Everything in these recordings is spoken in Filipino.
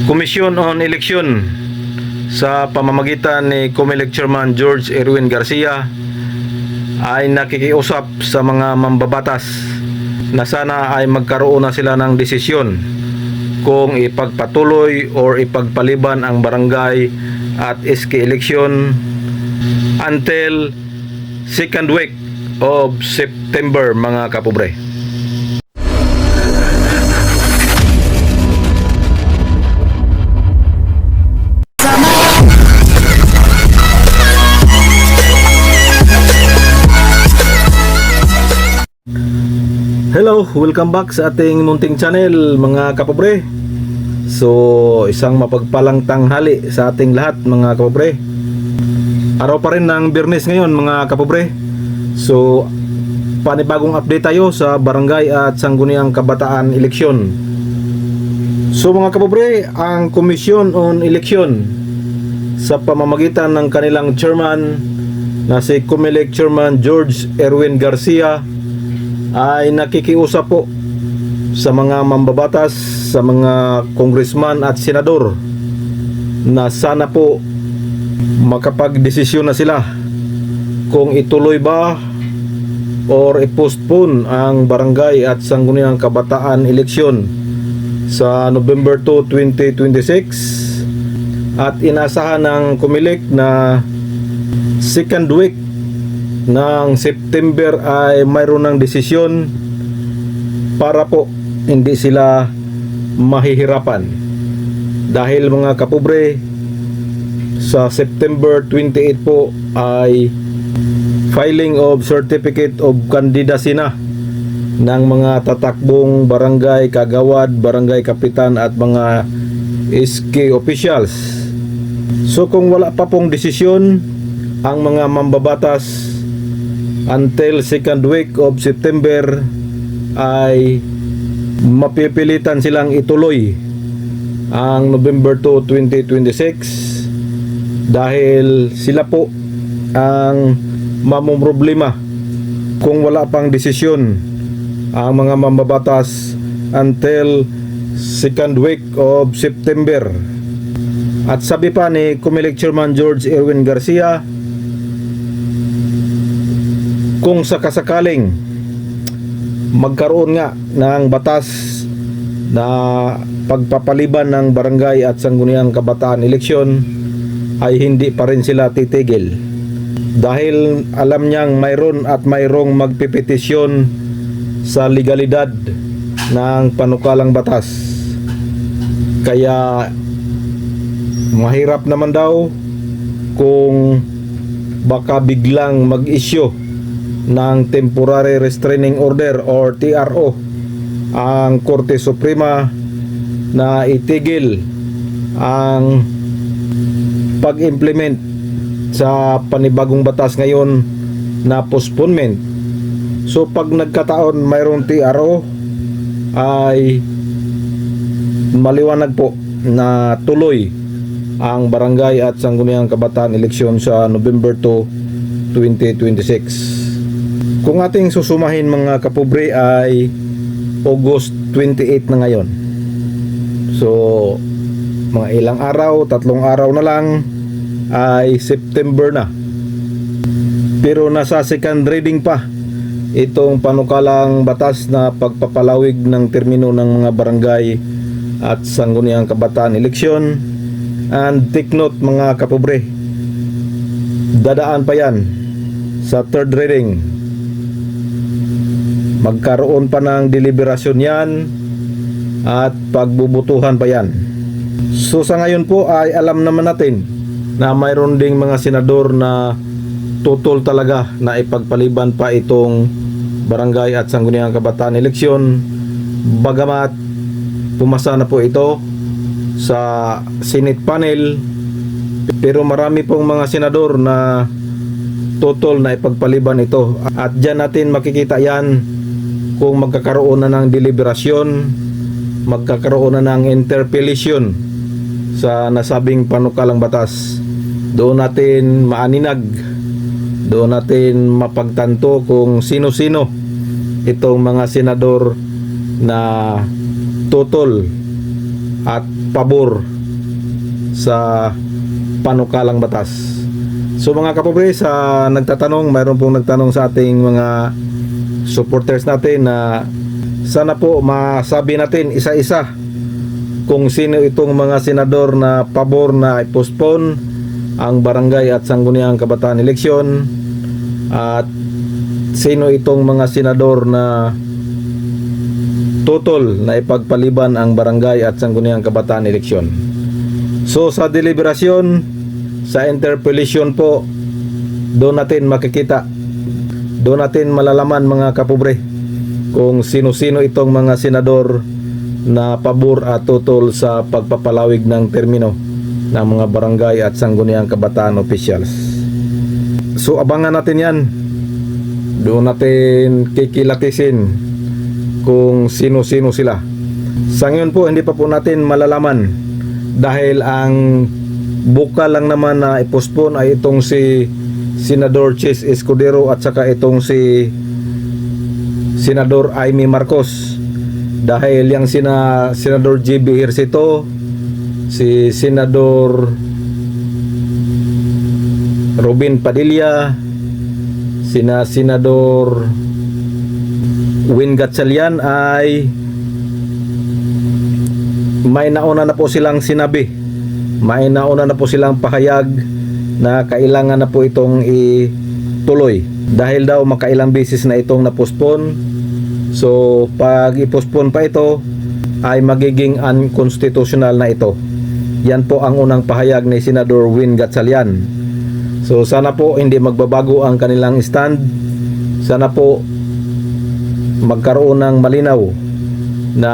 Commission on Election sa pamamagitan ni COMELEC Chairman George Erwin Garcia ay nakikiusap sa mga mambabatas na sana ay magkaroon na sila ng desisyon kung ipagpatuloy or ipagpaliban ang barangay at SK election until second week of September, mga kapobre. Hello, welcome back sa ating munting channel, mga kapobre. So, isang mapagpalang tanghali sa ating lahat, mga kapobre. Araw pa rin ng Biyernes ngayon, mga kapobre. So, panibagong update tayo sa barangay at sangguniang kabataan eleksyon. So, mga kapobre, ang Commission on Election sa pamamagitan ng kanilang chairman na si COMELEC Chairman George Erwin Garcia ay nakikiusap po sa mga mambabatas, sa mga congressman at senador na sana po makapagdesisyon na sila kung ituloy ba or i-postpone ang barangay at sangguniang kabataan eleksyon sa November 2, 2026, at inasahan ng COMELEC na second week ng September ay mayroon ng desisyon para po hindi sila mahihirapan. Dahil, mga kapobre, sa September 28 po ay filing of certificate of candidacy na ng mga tatakbong barangay kagawad, barangay kapitan at mga SK officials. So kung wala pa pong desisyon ang mga mambabatas until second week of September, ay mapipilitan silang ituloy ang November 2, 2026 dahil sila po ang mamumroblema kung wala pang desisyon ang mga mambabatas until second week of September. At sabi pa ni COMELEC Chairman George Erwin Garcia, kung sakasakaling magkaroon nga ng batas na pagpapaliban ng barangay at sangguniang kabataan eleksyon, ay hindi pa rin sila titigil dahil alam niyang mayroon at mayroong magpipetisyon sa legalidad ng panukalang batas. Kaya mahirap naman daw kung baka biglang mag-issue ng Temporary Restraining Order or TRO ang Korte Suprema na itigil ang pag-implement sa panibagong batas ngayon na postponement. So pag nagkataon mayroong TRO, ay maliwanag po na tuloy ang barangay at sangguniang kabataan eleksyon sa November 2, 2026. Kung ating susumahin, mga kapobre, ay August 28 na ngayon. So mga ilang araw, 3 araw na lang ay September na. Pero nasa second reading pa itong panukalang batas na pagpapalawig ng termino ng mga barangay at sangguniang kabataan eleksyon. And take note, mga kapobre, dadaan pa yan sa third reading. Magkaroon pa ng deliberasyon yan at pagbubutuhan pa yan. So sa ngayon po ay alam naman natin na mayroon ding mga senador na tutol talaga na ipagpaliban pa itong barangay at sangguniang kabataan eleksyon, bagamat pumasa na po ito sa Senate panel. Pero marami pong mga senador na tutol na ipagpaliban ito, at dyan natin makikita yan kung magkakaroon na ng deliberasyon, magkakaroon na ng interpellation sa nasabing panukalang batas. Doon natin maaninag, doon natin mapagtanto kung sino-sino itong mga senador na tutol at pabor sa panukalang batas. So mga kapobre, sa nagtatanong, mayroon pong nagtanong sa ating mga supporters natin na sana po masabi natin isa-isa kung sino itong mga senador na pabor na i-postpone ang barangay at sangguniang kabataan eleksyon, at sino itong mga senador na tutol na ipagpaliban ang barangay at sangguniang kabataan eleksyon. So sa deliberasyon, sa interpellation po, doon natin makikita, doon natin malalaman mga kapobre kung sino-sino itong mga senador na pabor at tutol sa pagpapalawig ng termino ng mga barangay at sangguniang kabataan officials. So abangan natin yan. Doon natin kikilatisin kung sino-sino sila. Sa ngayon po, hindi pa po natin malalaman dahil ang buka lang naman na i-postpone ay itong si Senador Chis Escudero at saka itong si Senador Amy Marcos, dahil yung Senador JB Ejercito, si Senador Robin Padilla, Senador Win Gatchalian ay may nauna na po silang sinabi, may nauna na po silang pahayag na kailangan na po itong ituloy dahil daw makailang beses na itong na-postpone. So pag i-postpone pa ito ay magiging unconstitutional na ito. Yan po ang unang pahayag ni Senador Win Gatchalian. So sana po hindi magbabago ang kanilang stand. Sana po magkaroon ng malinaw na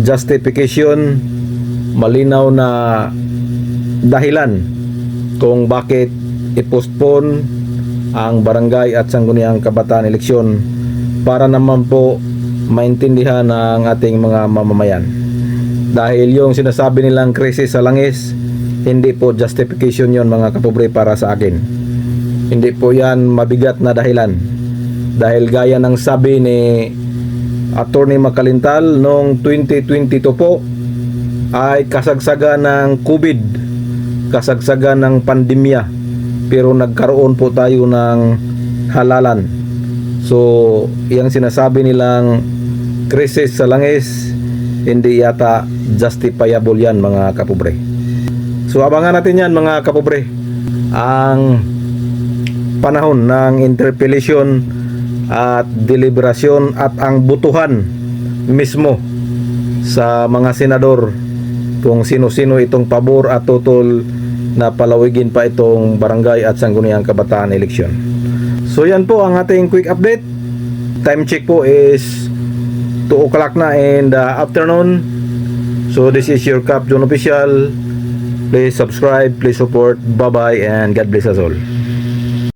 justification, malinaw na dahilan kung bakit i-postpone ang barangay at sangguniang kabataan eleksyon, para naman po maintindihan ng ating mga mamamayan. Dahil yung sinasabi nilang krisis sa langis, hindi po justification yon mga kapobre para sa akin. Hindi po yan mabigat na dahilan. Dahil gaya ng sabi ni Attorney Macalintal noong 2022 po, ay kasagsagan ng COVID, kasagsagan ng pandemya, pero nagkaroon po tayo ng halalan. So yung sinasabi nilang krisis sa langis, hindi yata justifiable yan mga kapobre. So abangan natin yan mga kapobre, ang panahon ng interpellation at deliberasyon at ang butuhan mismo sa mga senador kung sino-sino itong pabor at tutol na palawigin pa itong barangay at sangguniang kabataan eleksyon. So yan po ang ating quick update. Time check po is 2 o'clock na in the afternoon. So this is your Cap John Official. Please subscribe, please support. Bye bye and God bless us all.